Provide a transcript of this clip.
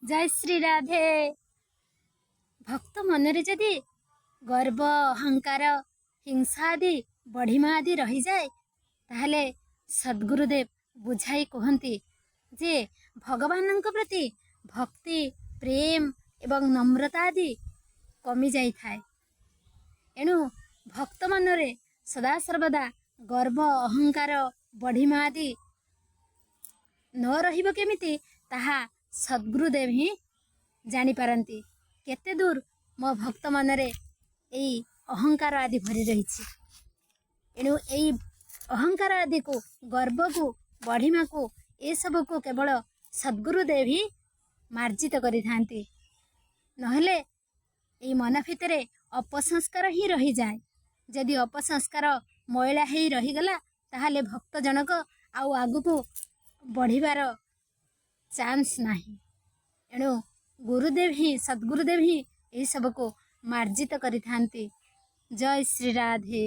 जय श्री राधे। भक्त मनरे जदि गर्व अहंकार हिंसा आदि बढ़िमा आदि रही जाए ताहले सद्गुरुदेव बुझाई कहती जे भगवान प्रति भक्ति प्रेम एवं नम्रता आदि कमी जाई थाए। एणु भक्त मनरे सदा सर्वदा गर्व अहंकार बढ़िमा आदि न रहिब केमिति ताहा सद्गुरुदेव ही जानी पारंती। केते दूर मो भक्त मनरे एई अहंकार आदि भरी रही। एणु एई अहंकार आदि को गर्व को बढ़िमा को ए सब को केवल सद्गुरुदेव ही मार्जित करि थांती। नहले एई मन भितरे अपसंस्कार ही रही जाए। जदि अपसंस्कार मैला ही रही गला ताहाले भक्त जनक आउ आगुको बढ़िबार चांस नहीं। एणु गुरुदेव ही सद्गुरुदेव ही यही सब को मार्जित करि थांती। जय श्री राधे।